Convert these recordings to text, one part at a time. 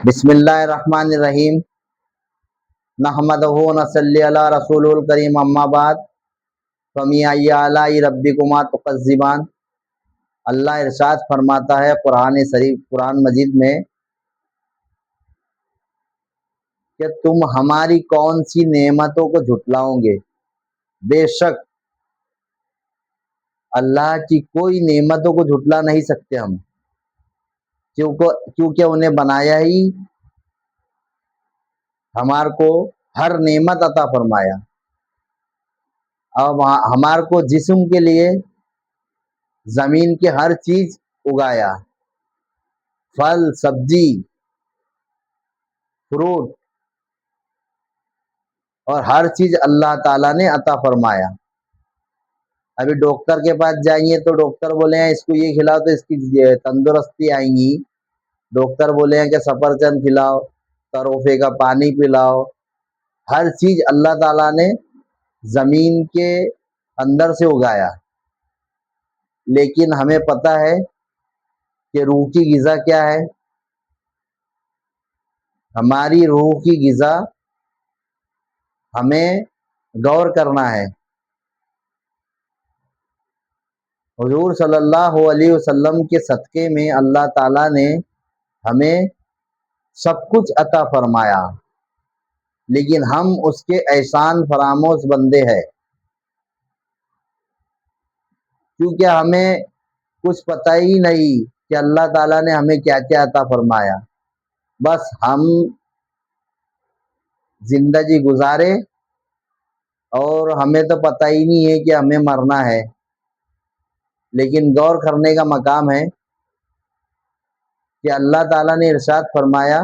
بسم اللہ الرحمن الرحیم، نحمدہ و نصلی علی رسول الکریم، اما بعد، فَمِأَيِّ آلَاءِ رَبِّكُمَا تُكَذِّبَانِ۔ اللہ ارشاد فرماتا ہے قرآن مجید میں کہ تم ہماری کون سی نعمتوں کو جھٹلاؤ گے؟ بے شک اللہ کی کوئی نعمتوں کو جھٹلا نہیں سکتے ہم، کیونکہ انہیں بنایا ہی، ہمارے کو ہر نعمت عطا فرمایا، اب ہمارے کو جسم کے لیے زمین کی ہر چیز اگایا، پھل سبزی فروٹ اور ہر چیز اللہ تعالیٰ نے عطا فرمایا۔ ابھی ڈاکٹر کے پاس جائیں تو ڈاکٹر بولے ہیں اس کو یہ کھلاؤ تو اس کی تندرستی آئیں گی، ڈاکٹر بولے ہیں کہ سفرجن کھلاؤ، تروفے کا پانی پلاؤ، ہر چیز اللہ تعالیٰ نے زمین کے اندر سے اگایا، لیکن ہمیں پتہ ہے کہ روح کی غذا کیا ہے؟ ہماری روح کی غذا ہمیں غور کرنا ہے۔ حضور صلی اللہ علیہ وسلم کے صدقے میں اللہ تعالیٰ نے ہمیں سب کچھ عطا فرمایا، لیکن ہم اس کے احسان فراموش بندے ہیں، کیونکہ ہمیں کچھ پتہ ہی نہیں کہ اللہ تعالیٰ نے ہمیں کیا کیا عطا فرمایا۔ بس ہم زندگی گزارے اور ہمیں تو پتہ ہی نہیں ہے کہ ہمیں مرنا ہے، لیکن غور کرنے کا مقام ہے کہ اللہ تعالیٰ نے ارشاد فرمایا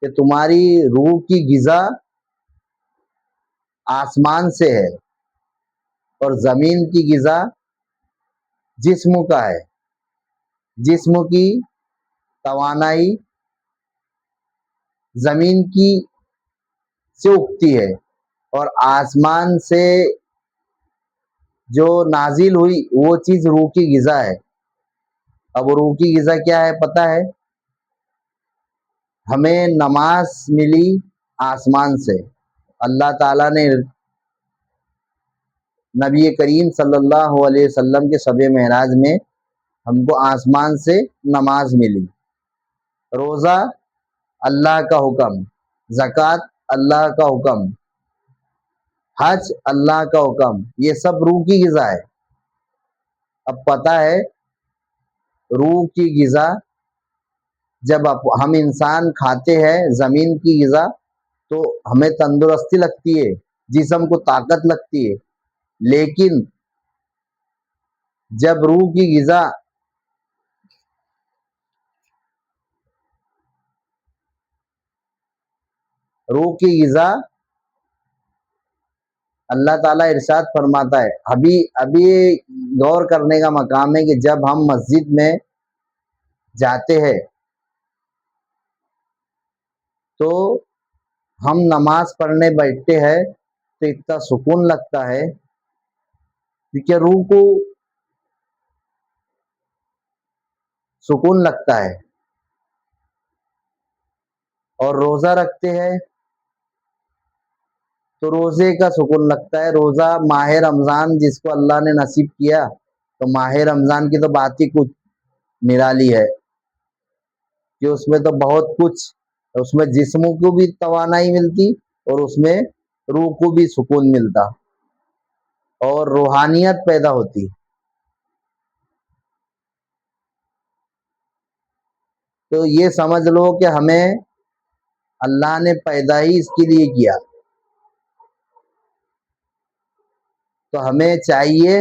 کہ تمہاری روح کی غذا آسمان سے ہے اور زمین کی غذا جسم کا ہے، جسم کی توانائی زمین کی سے اگتی ہے اور آسمان سے جو نازل ہوئی وہ چیز روح کی غذا ہے۔ اب روح کی غذا کیا ہے پتہ ہے؟ ہمیں نماز ملی آسمان سے، اللہ تعالیٰ نے نبی کریم صلی اللہ علیہ وسلم کے شب معراج میں ہم کو آسمان سے نماز ملی، روزہ اللہ کا حکم، زکوٰۃ اللہ کا حکم، حج اللہ کا حکم، یہ سب روح کی غذا ہے۔ اب پتہ ہے روح کی غذا جب ہم انسان کھاتے ہیں زمین کی غذا تو ہمیں تندرستی لگتی ہے، جسم کو طاقت لگتی ہے، لیکن جب روح کی غذا اللہ تعالیٰ ارشاد فرماتا ہے، ابھی غور کرنے کا مقام ہے کہ جب ہم مسجد میں جاتے ہیں تو ہم نماز پڑھنے بیٹھتے ہیں تو اتنا سکون لگتا ہے، کیونکہ روح کو سکون لگتا ہے، اور روزہ رکھتے ہیں تو روزے کا سکون لگتا ہے۔ روزہ ماہ رمضان جس کو اللہ نے نصیب کیا، تو ماہ رمضان کی تو بات ہی کچھ نرالی ہے کہ اس میں تو بہت کچھ، اس میں جسموں کو بھی توانائی ملتی اور اس میں روح کو بھی سکون ملتا اور روحانیت پیدا ہوتی۔ تو یہ سمجھ لو کہ ہمیں اللہ نے پیدا ہی اس کے لیے کیا، تو ہمیں چاہیے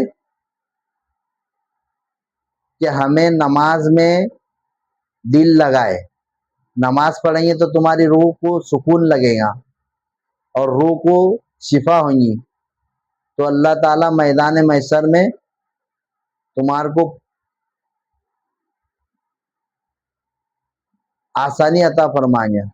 کہ ہمیں نماز میں دل لگائے، نماز پڑھیں گے تو تمہاری روح کو سکون لگے گا اور روح کو شفا ہوں گی، تو اللہ تعالیٰ میدان محشر میں تمہارے کو آسانی عطا فرمائیں گے۔